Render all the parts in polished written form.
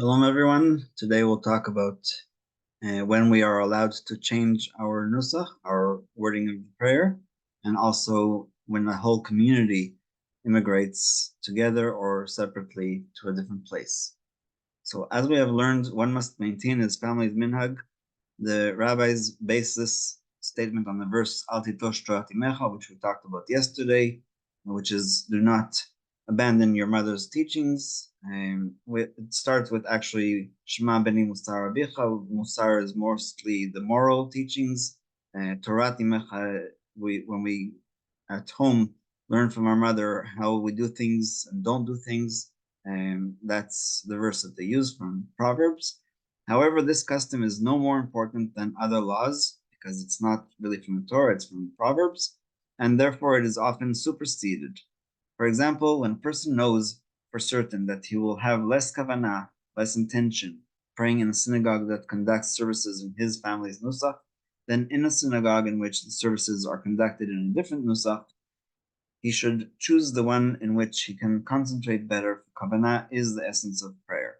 Shalom, everyone. Today we'll talk about when we are allowed to change our Nusach, our wording of the prayer, and also when a whole community immigrates together or separately to a different place. So, as we have learned, one must maintain his family's minhag. The rabbis base this statement on the verse Al titosh Torah timecha, which we talked about yesterday, which is do not abandon your mother's teachings. It starts with actually Shema beni Musar abicha. Musar is mostly the moral teachings. Torah timecha, when we at home learn from our mother how we do things and don't do things. That's the verse that they use from Proverbs. However, this custom is no more important than other laws because it's not really from the Torah, it's from the Proverbs, and therefore it is often superseded. For example, when a person knows for certain that he will have less kavanah, less intention, praying in a synagogue that conducts services in his family's Nusach, than in a synagogue in which the services are conducted in a different Nusach, he should choose the one in which he can concentrate better. Kavanah is the essence of prayer.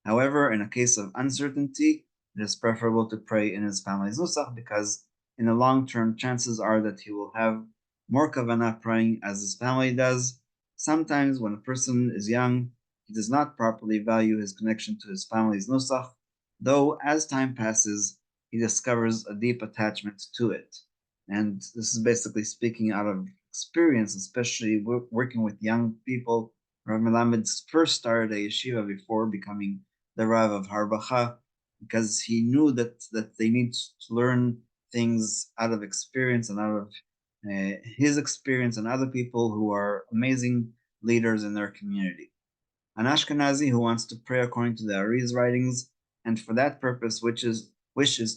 However, in a case of uncertainty, it is preferable to pray in his family's nusach because in the long term, chances are that he will have more kavanah praying as his family does. Sometimes when a person is young, he does not properly value his connection to his family's nusach, though as time passes, he discovers a deep attachment to it. And this is basically speaking out of experience, especially working with young people. Rav Melamed first started a yeshiva before becoming the Rav of Harbacha, because he knew that they need to learn things out of experience and out of his experience and other people who are amazing leaders in their community. An Ashkenazi who wants to pray according to the Ari's writings, and for that purpose wishes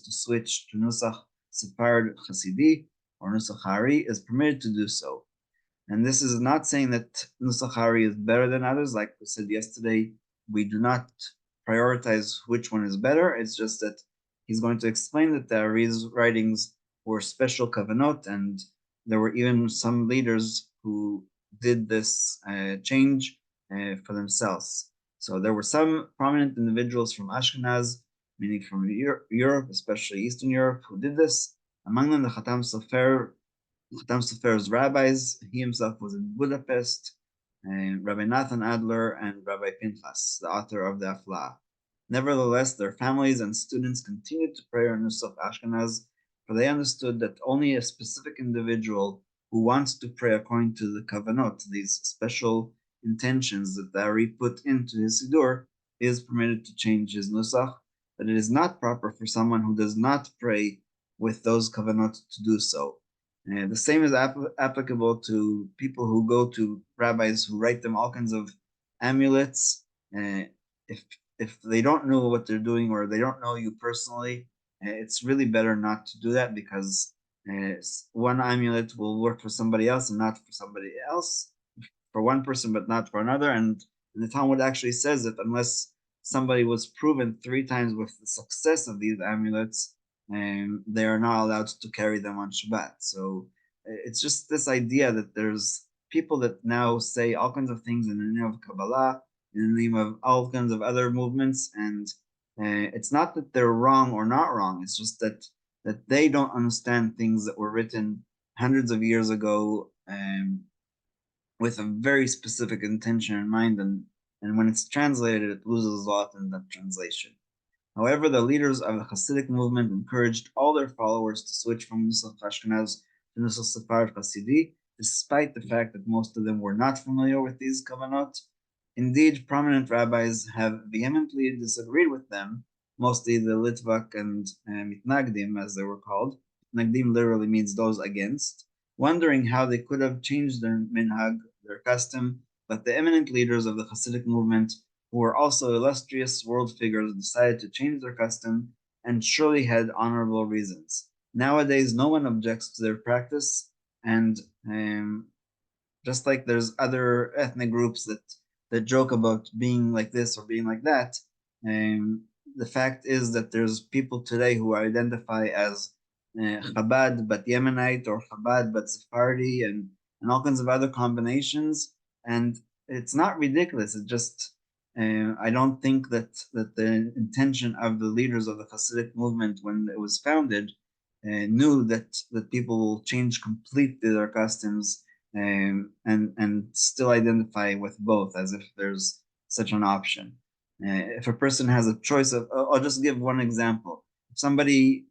to switch to Nusach Sephard Hasidi or Nusach Hari, is permitted to do so. And this is not saying that Nusach Hari is better than others. Like we said yesterday, we do not prioritize which one is better. It's just that he's going to explain that the Ari's writings were special kavanot, and there were even some leaders who did this change for themselves. So there were some prominent individuals from Ashkenaz, meaning from Europe, especially Eastern Europe, who did this. Among them, the Khatam Sofer's rabbis. He himself was in Budapest, Rabbi Nathan Adler and Rabbi Pinchas, the author of the Afla. Nevertheless, their families and students continued to pray on Nusach Ashkenaz, for they understood that only a specific individual who wants to pray according to the kavanot, these special intentions that the Ari put into his Siddur, is permitted to change his Nusach, but it is not proper for someone who does not pray with those kavanot to do so. The same is applicable to people who go to rabbis who write them all kinds of amulets. If they don't know what they're doing or they don't know you personally, it's really better not to do that because one amulet will work for somebody else and not for somebody else, for one person but not for another. And the Talmud actually says that unless somebody was proven 3 times with the success of these amulets, they are not allowed to carry them on Shabbat. So it's just this idea that there's people that now say all kinds of things in the name of Kabbalah, in the name of all kinds of other movements, and it's not that they're wrong or not wrong. It's just that they don't understand things that were written hundreds of years ago with a very specific intention in mind, and when it's translated, it loses a lot in that translation. However, the leaders of the Hasidic movement encouraged all their followers to switch from Nusach Ashkenaz to Nusach Sephard Hasidi, despite the fact that most of them were not familiar with these kavanot. Indeed, prominent rabbis have vehemently disagreed with them, mostly the Litvak and Mitnagdim, as they were called. Mitnagdim literally means those against, wondering how they could have changed their minhag, their custom, but the eminent leaders of the Hasidic movement, who were also illustrious world figures, decided to change their custom and surely had honorable reasons. Nowadays, no one objects to their practice, and just like there's other ethnic groups that joke about being like this or being like that, the fact is that there's people today who identify as Chabad but Yemenite or Chabad but Sephardi and all kinds of other combinations, and it's not ridiculous. It just I don't think that the intention of the leaders of the Hasidic movement when it was founded knew that people will change completely their customs and still identify with both, as if there's such an option. If a person has a choice of, I'll just give one example. If somebody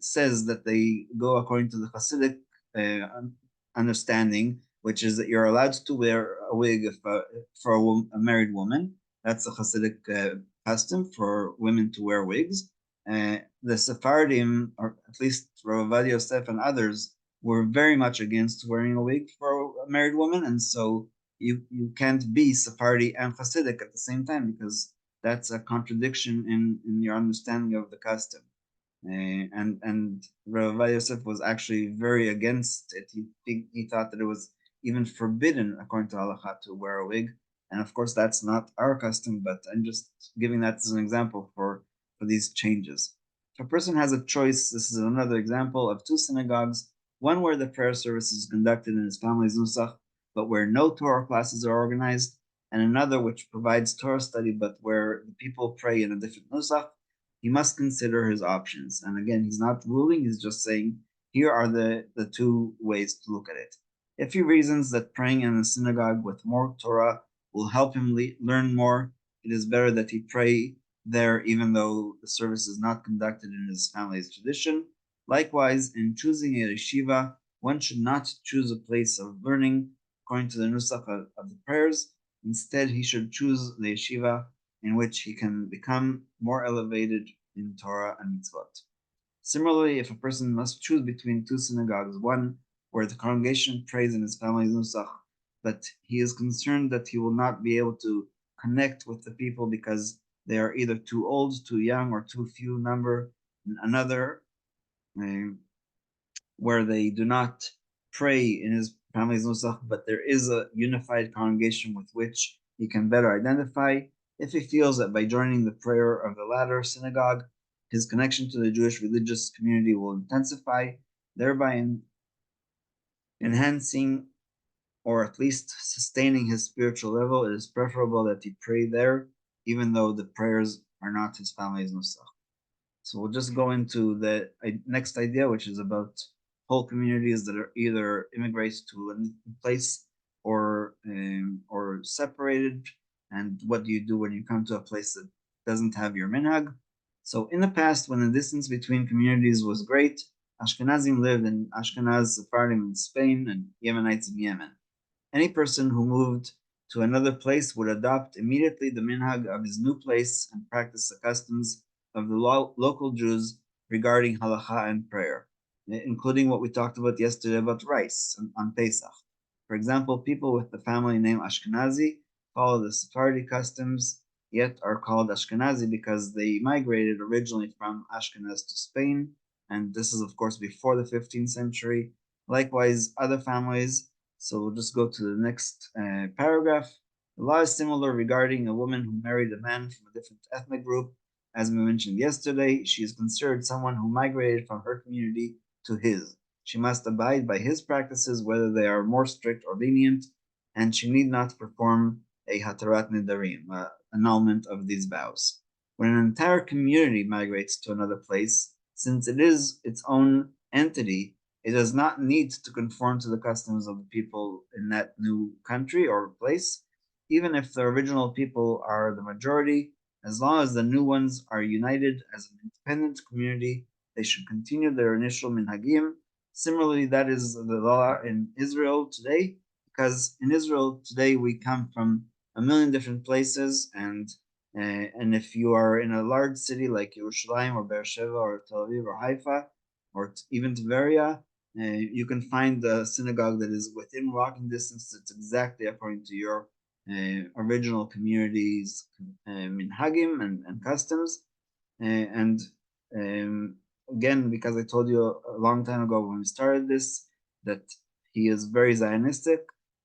says that they go according to the Hasidic understanding, which is that you're allowed to wear a wig for a married woman. That's a Hasidic custom for women to wear wigs. The Sephardim, or at least Rav Ovadia Yosef and others, were very much against wearing a wig for a married woman, and so you can't be Sephardi and Hasidic at the same time, because that's a contradiction in your understanding of the custom. And Rav Ovadia Yosef was actually very against it. He thought that it was even forbidden according to Halacha to wear a wig, and of course that's not our custom. But I'm just giving that as an example for these changes. If a person has a choice, this is another example of two synagogues: one where the prayer service is conducted in his family's Nusach, but where no Torah classes are organized, and another which provides Torah study, but where the people pray in a different Nusach. He must consider his options. And again, he's not ruling, he's just saying, here are the two ways to look at it. If he reasons that praying in a synagogue with more Torah will help him learn more, it is better that he pray there, even though the service is not conducted in his family's tradition. Likewise, in choosing a yeshiva, one should not choose a place of learning according to the nusach of the prayers. Instead, he should choose the yeshiva in which he can become more elevated in Torah and mitzvot. Similarly, if a person must choose between two synagogues, one where the congregation prays in his family's nusach, but he is concerned that he will not be able to connect with the people because they are either too old, too young, or too few number, and another where they do not pray in his family's nusach, but there is a unified congregation with which he can better identify. If he feels that by joining the prayer of the latter synagogue, his connection to the Jewish religious community will intensify, thereby enhancing or at least sustaining his spiritual level, it is preferable that he pray there, even though the prayers are not his family's nusach. So we'll just go into the next idea, which is about whole communities that are either immigrates to a place or separated, and what do you do when you come to a place that doesn't have your minhag. So in the past, when the distance between communities was great, Ashkenazim lived in Ashkenaz, Sephardim in Spain, and Yemenites in Yemen. Any person who moved to another place would adopt immediately the minhag of his new place and practice the customs of the local Jews regarding halacha and prayer, including what we talked about yesterday about rice on Pesach. For example, people with the family name Ashkenazi follow the Sephardi customs, yet are called Ashkenazi because they migrated originally from Ashkenaz to Spain, and this is of course before the 15th century. Likewise, other families. So we'll just go to the next paragraph. The law is similar regarding a woman who married a man from a different ethnic group. As we mentioned yesterday, she is considered someone who migrated from her community to his. She must abide by his practices, whether they are more strict or lenient, and she need not perform a hatarat nedarim, annulment of these vows. When an entire community migrates to another place, since it is its own entity, it does not need to conform to the customs of the people in that new country or place, even if the original people are the majority. As long as the new ones are united as an independent community, they should continue their initial minhagim. Similarly, that is the law in Israel today, because in Israel today we come from a million different places, and if you are in a large city like Yerushalayim or Beersheba or Tel Aviv or Haifa or even Tveria, you can find a synagogue that is within walking distance that's exactly according to your original community's minhagim and customs. And again, because I told you a long time ago when we started this, that he is very Zionistic,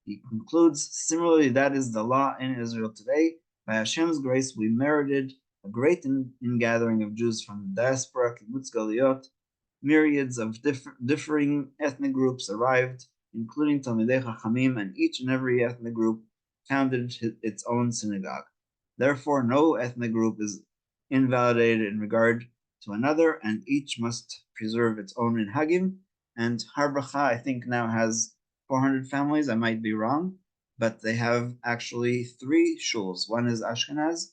he concludes, similarly, that is the law in Israel today. By Hashem's grace, we merited a great ingathering of Jews from the diaspora, kibbutz galuyot. Myriads of differing ethnic groups arrived, including Talmidei Chachamim, and each and every ethnic group founded its own synagogue. Therefore, no ethnic group is invalidated in regard to another, and each must preserve its own minhagim. And Har Bracha, I think, now has 400 families. I might be wrong, but they have actually three shuls. One is Ashkenaz,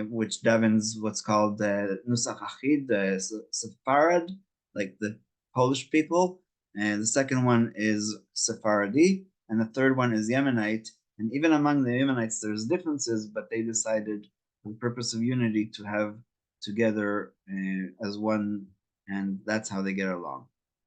which davens what's called Nusach Achid, Sepharad, like the Polish people. And the second one is Sephardi, and the third one is Yemenite. And even among the Yemenites, there's differences, but they decided, for the purpose of unity, to have together as one, and that's how they get along.